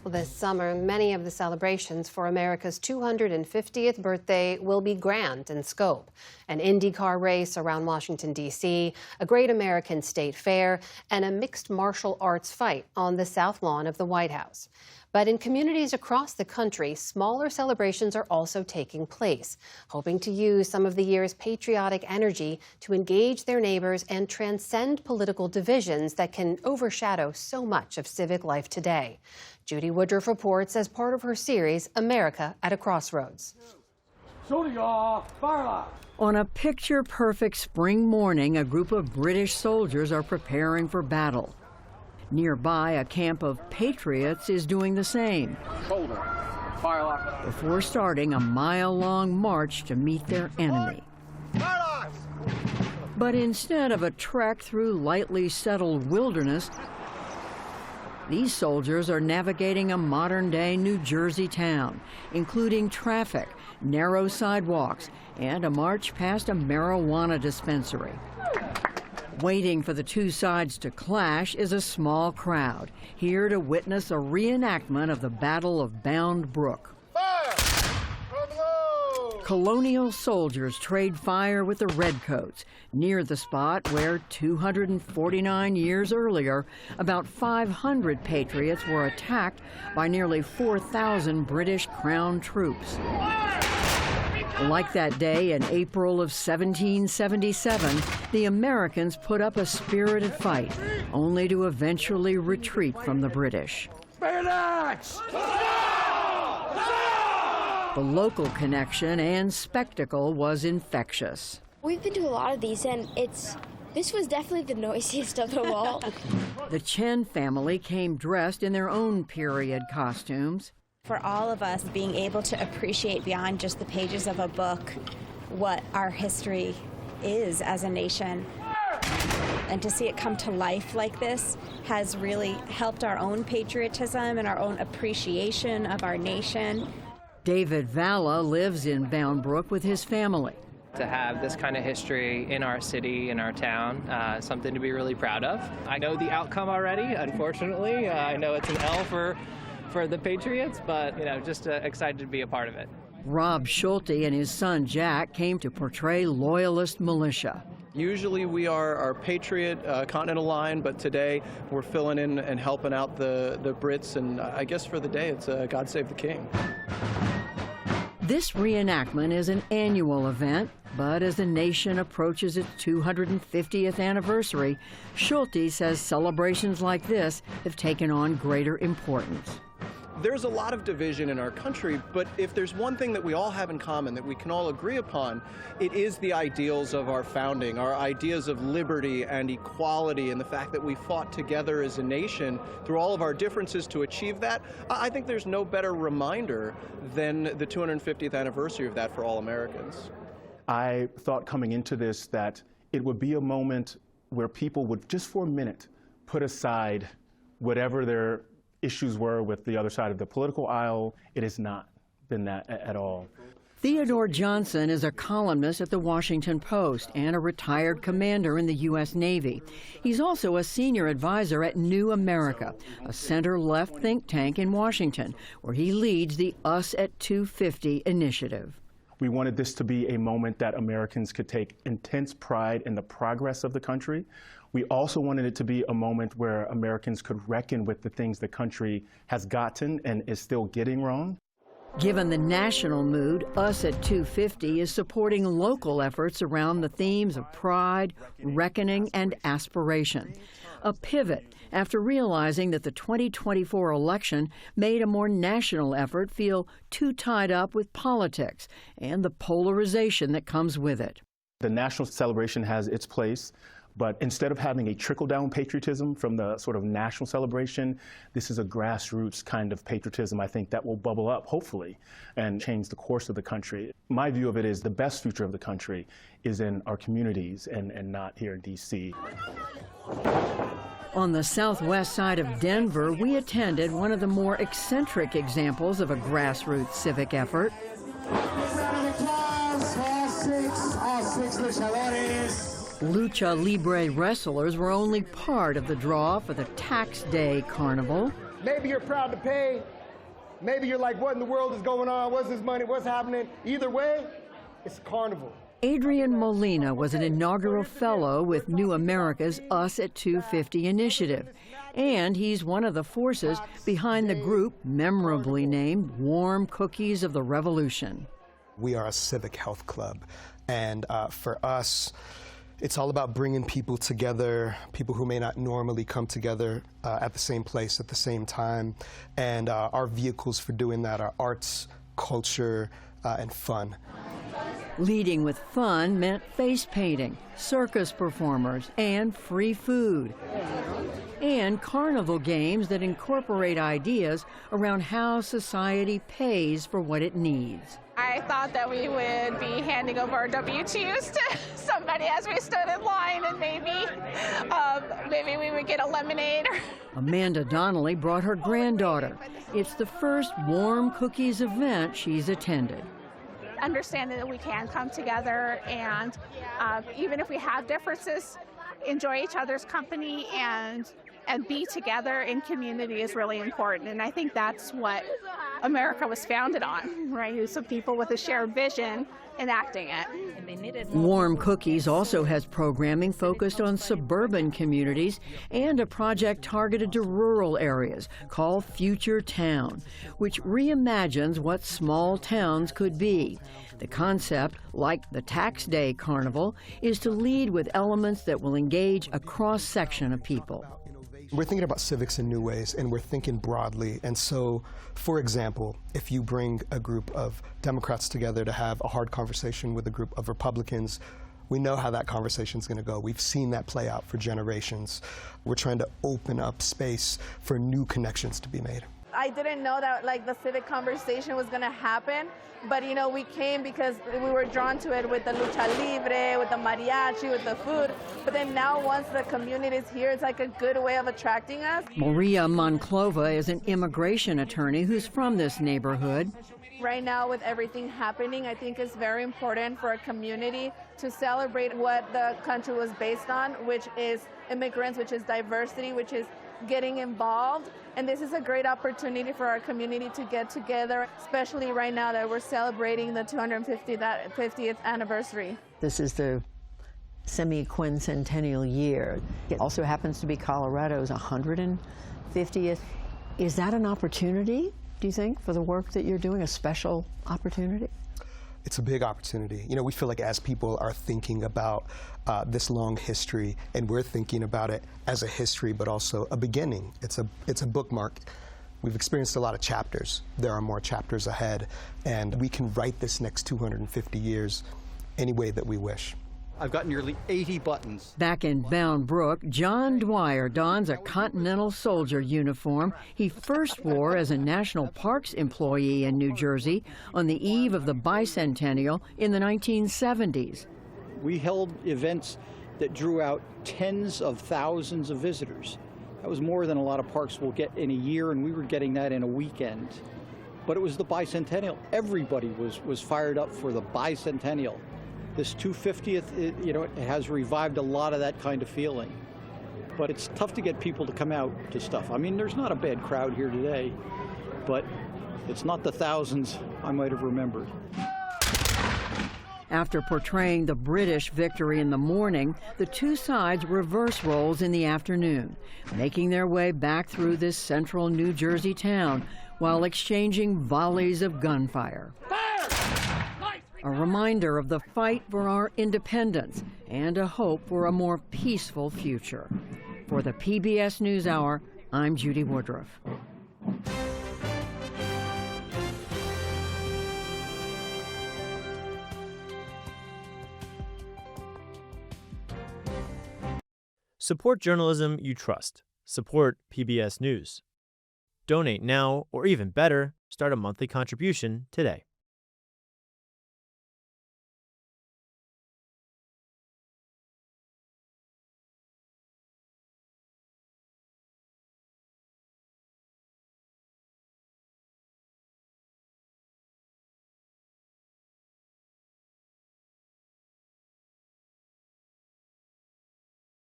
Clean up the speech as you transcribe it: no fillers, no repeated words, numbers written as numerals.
This summer, many of the celebrations for America's 250th birthday will be grand in scope. An IndyCar race around Washington, D.C., a Great American State Fair, and a mixed martial arts fight on the South Lawn of the White House. But in communities across the country, smaller celebrations are also taking place, hoping to use some of the year's patriotic energy to engage their neighbors and transcend political divisions that can overshadow so much of civic life today. Judy Woodruff reports as part of her series, America at a Crossroads. On a picture-perfect spring morning, a group of British soldiers are preparing for battle. Nearby, a camp of patriots is doing the same. Shoulder. Firelock. Before starting a mile-long march to meet their enemy. But instead of a trek through lightly settled wilderness, these soldiers are navigating a modern-day New Jersey town, including traffic, narrow sidewalks, and a march past a marijuana dispensary. Waiting for the two sides to clash is a small crowd, here to witness a reenactment of the Battle of Bound Brook. Colonial soldiers trade fire with the Redcoats, near the spot where 249 years earlier, about 500 patriots were attacked by nearly 4,000 British Crown troops. Like that day in April of 1777, the Americans put up a spirited fight, only to eventually retreat from the British. Bayonets! The local connection and spectacle was infectious. We've been to a lot of these, and this was definitely the noisiest of them all. The Chen family came dressed in their own period costumes. For all of us, being able to appreciate beyond just the pages of a book what our history is as a nation, and to see it come to life like this has really helped our own patriotism and our own appreciation of our nation. David Valla lives in Bound Brook with his family. To have this kind of history in our city, in our town, something to be really proud of. I know the outcome already, unfortunately. I know it's an L for the Patriots, but just excited to be a part of it. Rob Schulte and his son Jack came to portray loyalist militia. Usually we are our patriot Continental line, but today we're filling in and helping out the Brits, and I guess for the day it's God Save the King. This reenactment is an annual event, but as the nation approaches its 250th anniversary, Schulte says celebrations like this have taken on greater importance. There's a lot of division in our country, but if there's one thing that we all have in common that we can all agree upon, it is the ideals of our founding, our ideas of liberty and equality, and the fact that we fought together as a nation through all of our differences to achieve that. I think there's no better reminder than the 250th anniversary of that for all Americans. I thought coming into this that it would be a moment where people would just for a minute put aside whatever their issues were with the other side of the political aisle. It has not been that at all. Theodore Johnson is a columnist at the Washington Post and a retired commander in the U.S. Navy. He's also a senior advisor at New America, a center-left think tank in Washington, where he leads the Us at 250 initiative. We wanted this to be a moment that Americans could take intense pride in the progress of the country. We also wanted it to be a moment where Americans could reckon with the things the country has gotten and is still getting wrong. Given the national mood, Us at 250 is supporting local efforts around the themes of pride, reckoning, and aspiration. A pivot after realizing that the 2024 election made a more national effort feel too tied up with politics and the polarization that comes with it. The national celebration has its place, but instead of having a trickle-down patriotism from the sort of national celebration, this is a grassroots kind of patriotism, I think, that will bubble up, hopefully, and change the course of the country. My view of it is the best future of the country is in our communities and not here in D.C. On the southwest side of Denver, we attended one of the more eccentric examples of a grassroots civic effort. Lucha Libre wrestlers were only part of the draw for the Tax Day Carnival. Maybe you're proud to pay Maybe you're like, what in the world is going on? What's this money? What's happening? Either way, it's a carnival. Adrian Molina was an inaugural fellow with New America's Us at 250 initiative, and he's one of the forces behind the group memorably named Warm Cookies of the Revolution. We are a civic health club, and for us, it's all about bringing people together, people who may not normally come together at the same place at the same time, and our vehicles for doing that are arts, culture, and fun. Leading with fun meant face painting, circus performers, and free food. And carnival games that incorporate ideas around how society pays for what it needs. I thought that we would be handing over our W-2s to somebody as we stood in line, and maybe we would get a lemonade. Amanda Donnelly brought her granddaughter. It's the first Warm Cookies event she's attended. Understanding that we can come together and even if we have differences, enjoy each other's company and be together in community is really important. And I think that's what America was founded on, right? Some people with a shared vision enacting it. Warm Cookies also has programming focused on suburban communities and a project targeted to rural areas called Future Town, which reimagines what small towns could be. The concept, like the Tax Day Carnival, is to lead with elements that will engage a cross-section of people. We're thinking about civics in new ways, and we're thinking broadly. And so, for example, if you bring a group of Democrats together to have a hard conversation with a group of Republicans, we know how that conversation is going to go. We've seen that play out for generations. We're trying to open up space for new connections to be made. I didn't know that the civic conversation was going to happen, but we came because we were drawn to it with the lucha libre, with the mariachi, with the food. But then now once the community is here, it's like a good way of attracting us. Maria Monclova is an immigration attorney who's from this neighborhood. Right now with everything happening, I think it's very important for a community to celebrate what the country was based on, which is immigrants, which is diversity, which is getting involved. And this is a great opportunity for our community to get together, especially right now that we're celebrating the 250th anniversary. This is the semi-quincentennial year. It also happens to be Colorado's 150th. Is that an opportunity, do you think, for the work that you're doing, a special opportunity? It's a big opportunity. We feel like as people are thinking about this long history, and we're thinking about it as a history, but also a beginning. It's a bookmark. We've experienced a lot of chapters. There are more chapters ahead, and we can write this next 250 years any way that we wish. I've got nearly 80 buttons. Back in Bound Brook, John Dwyer dons a Continental Soldier uniform he first wore as a National Parks employee in New Jersey on the eve of the bicentennial in the 1970s. We held events that drew out tens of thousands of visitors. That was more than a lot of parks will get in a year, and we were getting that in a weekend. But it was the bicentennial. Everybody was fired up for the bicentennial. This 250th, it has revived a lot of that kind of feeling. But it's tough to get people to come out to stuff. I mean, there's not a bad crowd here today, but it's not the thousands I might have remembered. After portraying the British victory in the morning, the two sides reverse roles in the afternoon, making their way back through this central New Jersey town while exchanging volleys of gunfire. A reminder of the fight for our independence and a hope for a more peaceful future. For the PBS News Hour, I'm Judy Woodruff. Support journalism you trust. Support PBS News. Donate now, or even better, start a monthly contribution today.